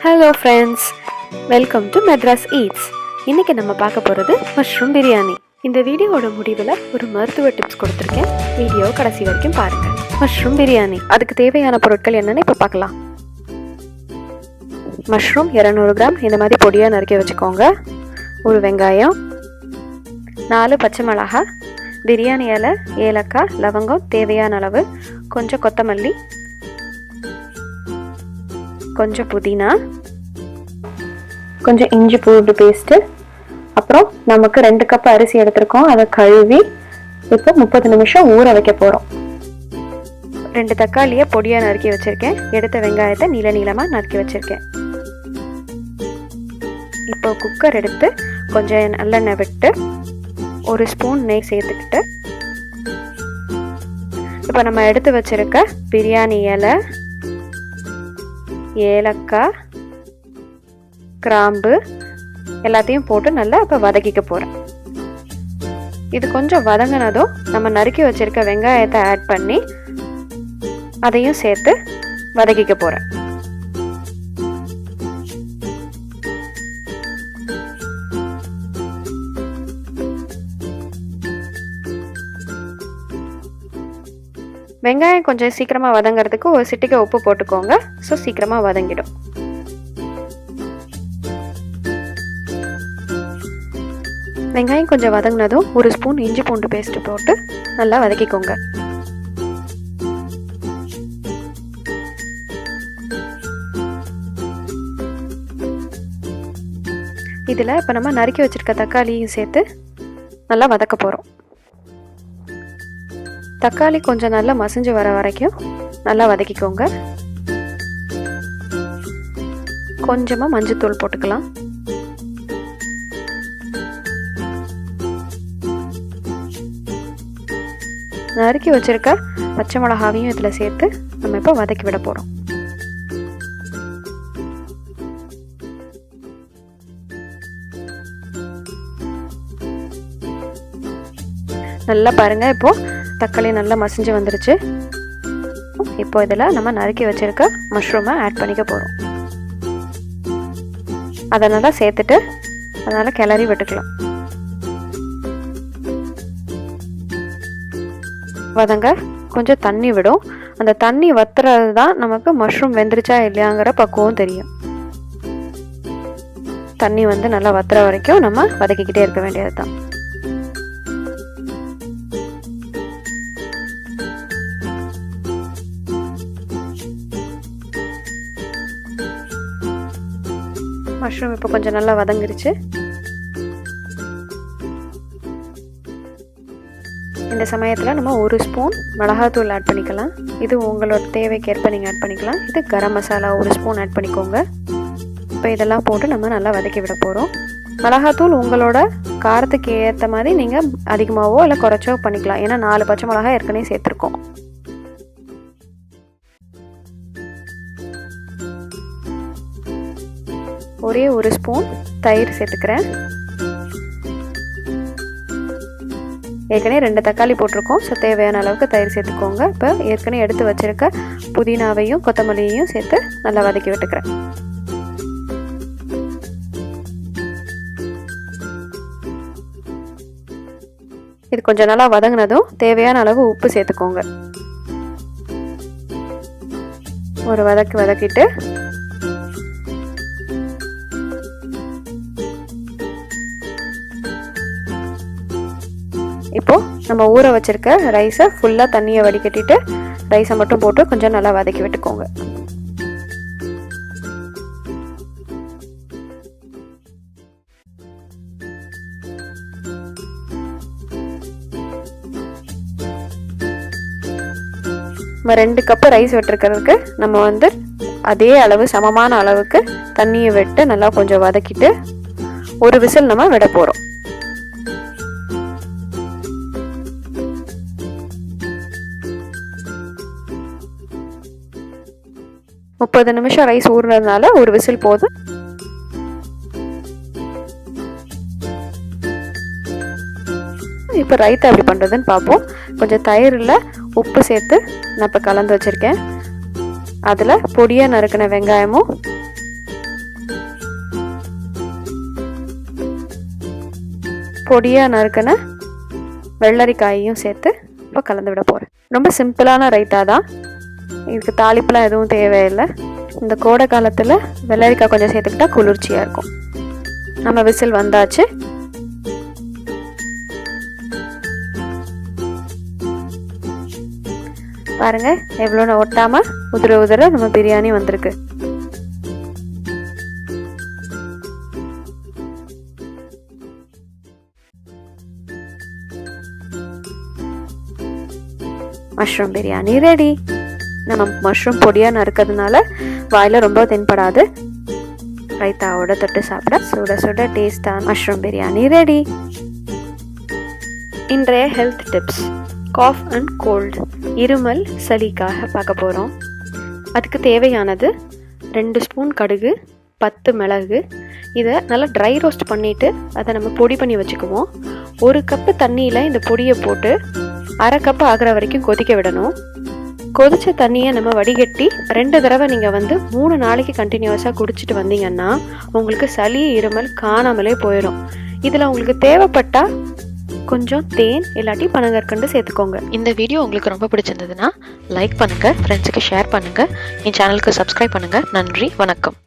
Hello friends, welcome to Madras eats. இன்றைக்கி நம்ம பார்க்க போகிறது மஷ்ரூம் பிரியாணி. இந்த வீடியோவோட முடிவில் ஒரு மருத்துவ டிப்ஸ் கொடுத்துருக்கேன். வீடியோ கடைசி வரைக்கும் பாருங்கள். மஷ்ரூம் பிரியாணி அதுக்கு தேவையான பொருட்கள் என்னென்னு இப்போ பார்க்கலாம். மஷ்ரூம் 200 கிராம் இந்த மாதிரி பொடியாக நறுக்கி வச்சுக்கோங்க. ஒரு வெங்காயம், 4 பச்சை மிளகாய், பிரியாணி இலை, ஏலக்காய், லவங்கம் தேவையான அளவு, கொஞ்சம் கொத்தமல்லி, கொஞ்சம் புதினா, கொஞ்சம் இஞ்சி பூண்டு பேஸ்ட்டு, அப்புறம் நமக்கு 2 கப் அரிசி எடுத்துருக்கோம். அதை கழுவி இப்போ 30 நிமிஷம் ஊற வைக்க போகிறோம். 2 தக்காளியை பொடியாக நறுக்கி வச்சுருக்கேன். எடுத்த வெங்காயத்தை நீளமாக நறுக்கி வச்சுருக்கேன். இப்போ குக்கர் எடுத்து கொஞ்சம் நல்லெண்ணெய் விட்டு 1 ஸ்பூன் நெய் சேர்த்துக்கிட்டு இப்போ நம்ம எடுத்து வச்சுருக்க பிரியாணி இலை, ஏலக்காய், கிராம்பு எல்லாத்தையும் போட்டு நல்லா இப்போ வதக்கிக்க போகிறேன். இது கொஞ்சம் வதங்கினதும் நம்ம நறுக்கி வச்சிருக்க வெங்காயத்தை ஆட் பண்ணி அதையும் சேர்த்து வதக்கிக்க போகிறேன். வெங்காயம் கொஞ்சம் சீக்கிரமாக வதங்கிறதுக்கு ஒரு சிட்டிகை உப்பு போட்டுக்கோங்க. ஸோ சீக்கிரமாக வதங்கிடும். வெங்காயம் கொஞ்சம் வதங்கினதும் 1 ஸ்பூன் இஞ்சி பூண்டு பேஸ்ட்டு போட்டு நல்லா வதக்கிக்கோங்க. இதில் இப்போ நம்ம நறுக்கி வச்சுருக்க தக்காளியும் சேர்த்து நல்லா வதக்க போகிறோம். தக்காளி கொஞ்சம் நல்லா மசிஞ்சு வர வரைக்கும் நல்லா வதக்கிக்கோங்க. கொஞ்சமாக மஞ்சள்தூள் போட்டுக்கலாம். நறுக்கி வச்சிருக்க பச்சை மிளகாவையும் இதில் சேர்த்து நம்ம இப்போ வதக்கி விட போகிறோம். நல்லா பாருங்கள், இப்போது தக்காளி நல்லா மசிஞ்சு வந்துருச்சு. இப்போ இதில் நம்ம நறுக்கி வச்சிருக்க மஷ்ரூமை ஆட் பண்ணிக்க போகிறோம். அதை நல்லா சேர்த்துட்டு அதனால் கிளறி விட்டுக்கலாம். வதங்க கொஞ்சம் தண்ணி விடும். அந்த தண்ணி வத்துறது தான் நமக்கு மஷ்ரூம் வெந்துருச்சா இல்லையாங்கிற பக்குவம் தெரியும். தண்ணி நல்லா வத்துற வரைக்கும் நம்ம வதக்கிக்கிட்டே இருக்க வேண்டியது தான். மஷ்ரூம் இப்போ கொஞ்சம் நல்லா வதங்கிருச்சு. இந்த சமயத்தில் நம்ம 1 ஸ்பூன் மிளகாத்தூள் ஆட் பண்ணிக்கலாம். இது உங்களோட தேவைக்கேற்ப நீங்கள் ஆட் பண்ணிக்கலாம். இது கரம் மசாலா 1 ஸ்பூன் ஆட் பண்ணிக்கோங்க. இப்போ இதெல்லாம் போட்டு நம்ம நல்லா வதக்கி விட போகிறோம். மிளகாத்தூள் உங்களோட காரத்துக்கு ஏற்ற மாதிரி நீங்கள் அதிகமாகவோ இல்லை குறைச்சோ பண்ணிக்கலாம். ஏன்னா 4 பச்சை மிளகாய் ஏற்கனவே சேர்த்துருக்கோம். ஒரே 1 ஸ்பூன் தயிர் சேர்த்துக்கிறேன். ஏற்கனவே 2 தக்காளி போட்டிருக்கோம். ஸோ தேவையான அளவுக்கு தயிர் சேர்த்துக்கோங்க. இப்போ ஏற்கனவே எடுத்து வச்சுருக்க புதினாவையும் கொத்தமல்லியையும் சேர்த்து நல்லா வதக்கி விட்டுக்கிறேன். இது கொஞ்சம் நல்லா வதங்கினதும் தேவையான அளவு உப்பு சேர்த்துக்கோங்க. ஒரு வதக்கிட்டு இப்போ நம்ம ஊற வச்சிருக்க ரைஸை ஃபுல்லாக தண்ணியை வடிகட்டிட்டு ரைஸை மட்டும் போட்டு கொஞ்சம் நல்லா வதக்கி விட்டுக்கோங்க. நம்ம 2 கப்பு ரைஸ் விட்டுருக்கிறதுக்கு நம்ம அதே அளவு சமமான அளவுக்கு தண்ணியை விட்டு நல்லா கொஞ்சம் வதக்கிட்டு 1 விசில் நம்ம விட போகிறோம். 30 நிமிஷம் ரைஸ் ஊறுனதுனால 1 விசில் போதும். இப்போ ரைத்தா எப்படி பண்ணுறதுன்னு பார்ப்போம். கொஞ்சம் தயிரில் உப்பு சேர்த்து நான் இப்போ கலந்து வச்சுருக்கேன். அதில் பொடியாக நறுக்கின வெங்காயமும் பொடியாக நறுக்கின வெள்ளரிக்காயையும் சேர்த்து இப்போ கலந்து விட போகிறேன். ரொம்ப சிம்பிளான ரைத்தா தான், இதுக்கு தாளிப்புலாம் எதுவும் தேவையில்லை. இந்த கோடை காலத்தில் வெள்ளரிக்காய் கொஞ்சம் சேர்த்துக்கிட்டா குளிர்ச்சியாக இருக்கும். நம்ம விசில் வந்தாச்சு. பாருங்க எவ்வளோ ஒட்டாமல் உதிர உதிர நம்ம பிரியாணி வந்திருக்கு. Mushroom biryani ready. நம்ம மஷ்ரூம் பொடியாக நறுக்கிறதுனால வாயில் ரொம்ப தென்படாது. ரைத்தாவோட தொட்டு சாப்பிட சுட சுட டேஸ்டான மஷ்ரூம் பிரியாணி ரெடி. இன்றைய health tips. Cough and cold, இருமல் சளிக்காக பார்க்க போகிறோம். அதுக்கு தேவையானது 2 ஸ்பூன் கடுகு, 10 மிளகு. இதை நல்லா ட்ரை ரோஸ்ட் பண்ணிவிட்டு அதை நம்ம பொடி பண்ணி வச்சுக்குவோம். 1 கப்பு தண்ணியில் இந்த பொடியை போட்டு 1/2 கப்பு ஆகிற வரைக்கும் கொதிக்க விடணும். கொதித்த தண்ணியை நம்ம வடிகட்டி 2 தடவை நீங்கள் 3 நாளைக்கு கண்டினியூஸாக குடிச்சிட்டு வந்தீங்கன்னா உங்களுக்கு சளி இருமல் காணாமலே போயிடும். இதில் உங்களுக்கு தேவைப்பட்டால் கொஞ்சம் தேன் இல்லாட்டி பனங்கற்கண்டு சேர்த்துக்கோங்க. இந்த வீடியோ உங்களுக்கு ரொம்ப பிடிச்சிருந்ததுன்னா லைக் பண்ணுங்கள், ஃப்ரெண்ட்ஸுக்கு ஷேர் பண்ணுங்கள், என் சேனலுக்கு சப்ஸ்கிரைப் பண்ணுங்கள். நன்றி, வணக்கம்.